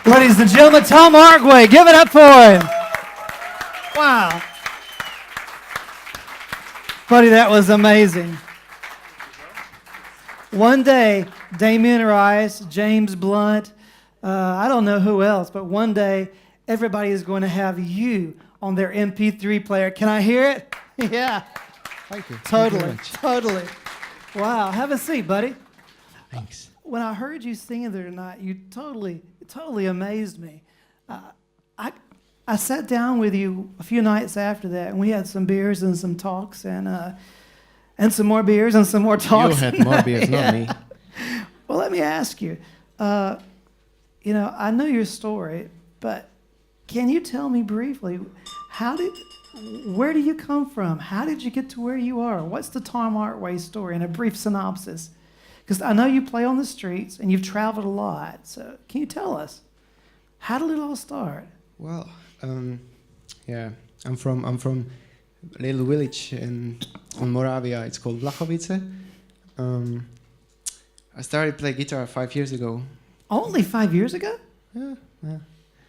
Ladies and gentlemen, Thom Artway, give it up for him. Wow. Buddy, that was amazing. One day, Damien Rice, James Blunt, I don't know who else, but one day, everybody is going to have you on their MP3 player. Can I hear it? Yeah. Thank you. Totally, totally. Wow, have a seat, buddy. Thanks. When I heard you singing there tonight, you totally amazed me. I sat down with you a few nights after that, and we had some beers and some talks, and some more beers and some more talks. You had more beers, not me. Well, let me ask you. I know your story, but can you tell me briefly, where do you come from? How did you get to where you are? What's the Thom Artway story in a brief synopsis? Because I know you play on the streets and you've traveled a lot. So can you tell us, how did it all start? Well, yeah, I'm from a little village on Moravia. It's called Vlachovice. I started playing guitar 5 years ago. Only 5 years ago? Yeah.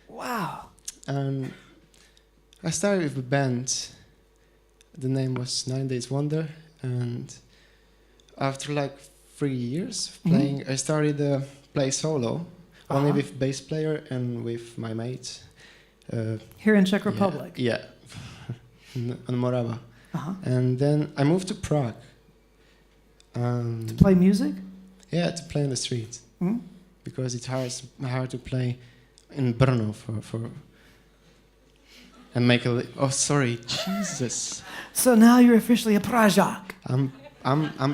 Wow. I started with a band. The name was 9 Days Wonder, and after like 3 years of playing, I started to play solo, only with bass player and with my mates. Here in Czech Republic? Yeah, on Morava. And then I moved to Prague. To play music? Yeah, to play on the street. Because it's hard to play in Brno for and make a oh sorry, Jesus. So now you're officially a Pražák. I'm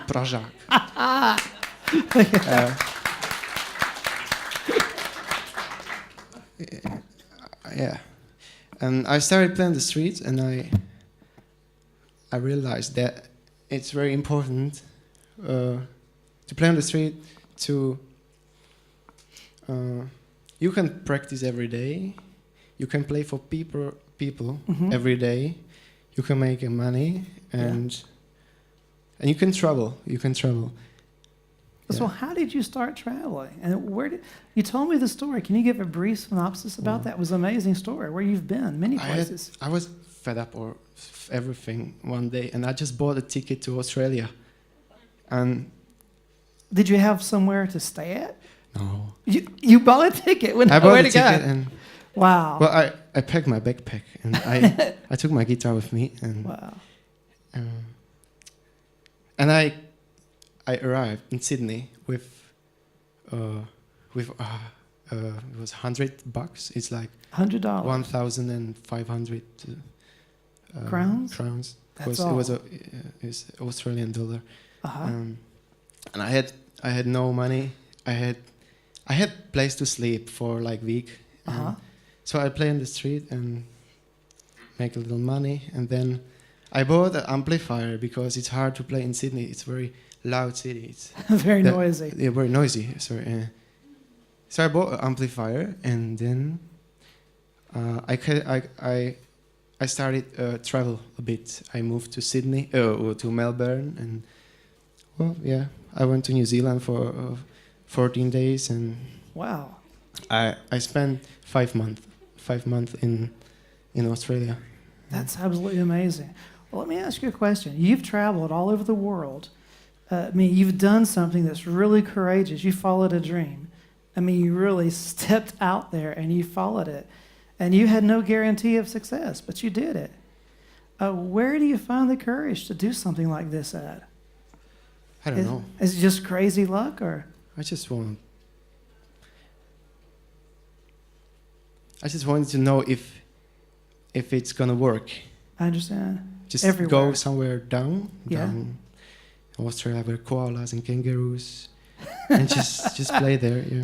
Pražák. Yeah, and I started playing the street, and I realized that it's very important to play on the street. You can practice every day. You can play for people every day. You can make money, and you can travel. So how did you start traveling? And you told me the story. Can you give a brief synopsis about that? It was an amazing story, where you've been, many places. I was fed up of everything one day, and I just bought a ticket to Australia. And did you have somewhere to stay at? No. You bought a ticket? I bought a ticket, and wow. Well, I packed my backpack, and I took my guitar with me, and wow. And I arrived in Sydney with it was $100. It's like $100. 1,500 crowns. Crowns. That's all. It's Australian dollar. And I had no money. I had place to sleep for like week. So I play on the street and make a little money, and then I bought an amplifier because it's hard to play in Sydney. It's very loud city. It's very noisy. Yeah, very noisy. Sorry. So I bought an amplifier, and then I started travel a bit. I moved to Sydney, to Melbourne, and well, yeah, I went to New Zealand for 14 days, and wow, I spent 5 months in Australia. That's absolutely amazing. Well, let me ask you a question. You've traveled all over the world. You've done something that's really courageous. You followed a dream. You really stepped out there and you followed it. And you had no guarantee of success, but you did it. Where do you find the courage to do something like this at? I don't know. Is it just crazy luck, or? I just wanted to know if it's gonna work. I understand. Just everywhere. Go somewhere down Australia where koalas and kangaroos, and just play there. Yeah.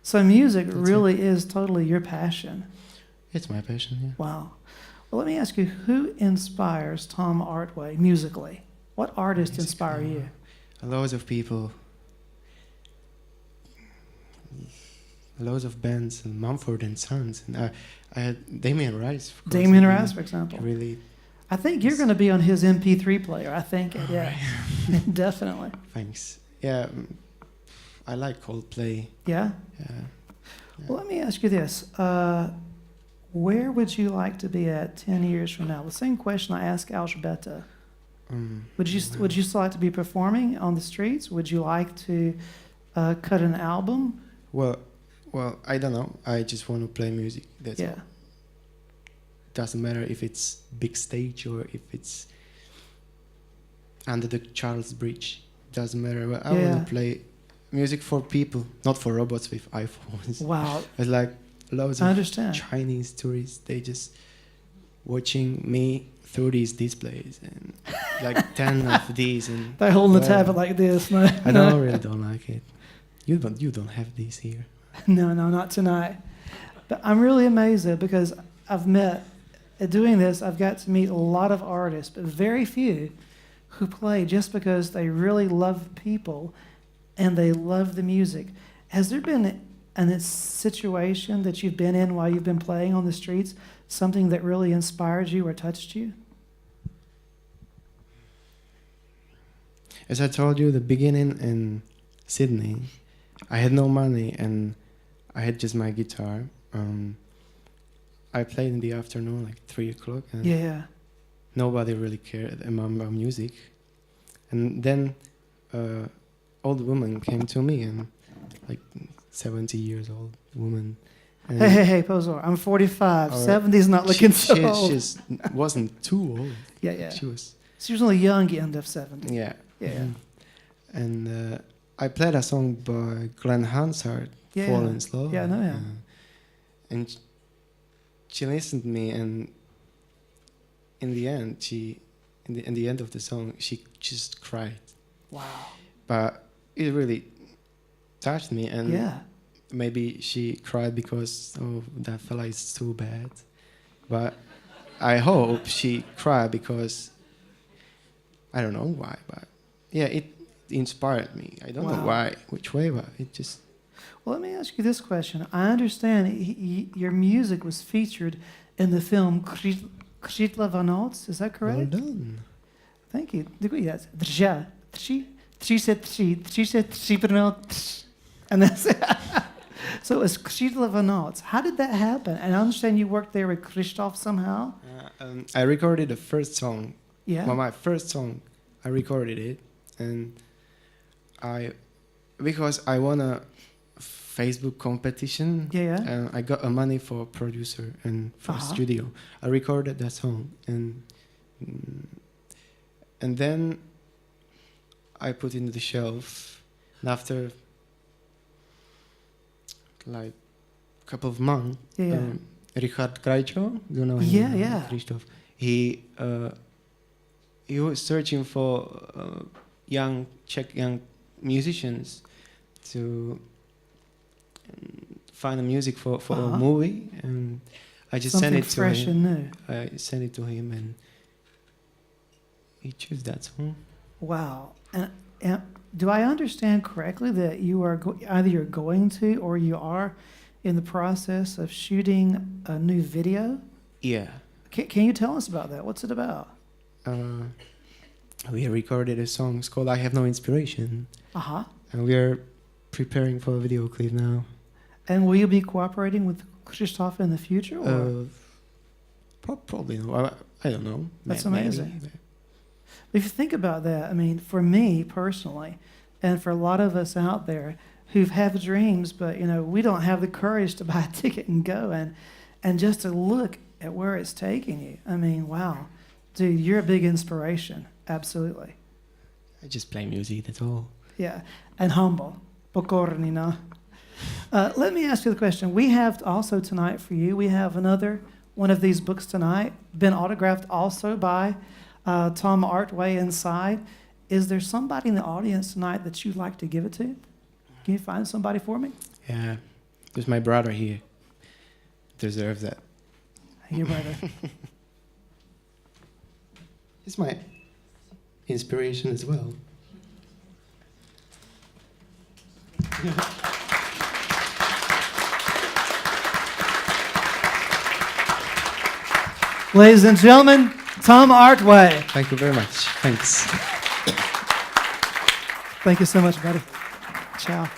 So music really is totally your passion. It's my passion. Yeah. Wow. Well, let me ask you, who inspires Thom Artway musically? What artists inspire you? Loads of people. Loads of bands, and Mumford and Sons, and I had Damien Rice. Damien Rice, for example. Really. I think you're going to be on his MP3 player. I think, yeah, right. Definitely. Thanks. Yeah, I like Coldplay. Yeah. Yeah. Well, let me ask you this. Where would you like to be at 10 years from now? The same question I asked Algebeta. Would you still like to be performing on the streets? Would you like to cut an album? Well, I don't know. I just want to play music. That's all. Doesn't matter if it's big stage or if it's under the Charles Bridge. Doesn't matter. But I want to play music for people, not for robots with iPhones. Wow. It's like loads I of understand. Chinese tourists. They just watching me through these displays and like 10 of these. And they're holding the tablet like this. No. I really don't like it. You don't have these here. No, not tonight. But I'm really amazed though, because doing this, I've got to meet a lot of artists, but very few who play just because they really love people and they love the music. Has there been a situation that you've been in while you've been playing on the streets, something that really inspired you or touched you? As I told you, the beginning in Sydney, I had no money and I had just my guitar. I played in the afternoon, like 3 o'clock, and nobody really cared about music. And then old woman came to me, and like 70 years old woman. And Hey, Pozor, I'm 45. 70's not looking so old. She just wasn't too old. Yeah. She was on the young end of 70. Yeah. Yeah. And I played a song by Glenn Hansard, Falling Slow. Yeah, I know him. And she listened to me, and in the end, in the end of the song, she just cried. Wow. But it really touched me, and yeah. Maybe she cried because that fella is too bad. But I hope she cried because I don't know why, but yeah, it inspired me. I don't know why, which way, but it just. Well, let me ask you this question. I understand your music was featured in the film Krzydła Noc. Is that correct? Well done. Thank you. Drża. Trzy said and that's it. So it was Krzydła Noc. How did that happen? And I understand you worked there with Krzysztof somehow. I recorded the first song. Yeah. Well, my first song, I recorded it, and because I won a Facebook competition. Yeah. I got money for producer and for studio. I recorded that song, and then I put it in the shelf. And after like a couple of months, Richard Krajčo, do you know him? Yeah. Krzysztof. He was searching for young Czech musicians to find a music for a movie, and I just Something sent it to fresh him. and new. I sent it to him, and he chose that song. Wow. And do I understand correctly that you are either you're going to or you are in the process of shooting a new video? Yeah. Can you tell us about that? What's it about? We recorded a song. It's called "I Have No Inspiration." And we are preparing for a video clip now. And will you be cooperating with Krzysztof in the future? Or? Probably no. I don't know. That's amazing. Maybe. If you think about that, I mean, for me personally, and for a lot of us out there who have dreams, but we don't have the courage to buy a ticket and go, and just to look at where it's taking you. I mean, wow, dude, you're a big inspiration. Absolutely. I just play music. That's all. Yeah, and humble. Pokorny, no. Let me ask you the question. We have also tonight for you, we have another one of these books tonight, been autographed also by Thom Artway inside. Is there somebody in the audience tonight that you'd like to give it to? Can you find somebody for me? Yeah, there's my brother here. Deserves that. Your brother. He's my inspiration as well. Ladies and gentlemen, Thom Artway. Thank you very much. Thanks. Thank you so much, buddy. Ciao.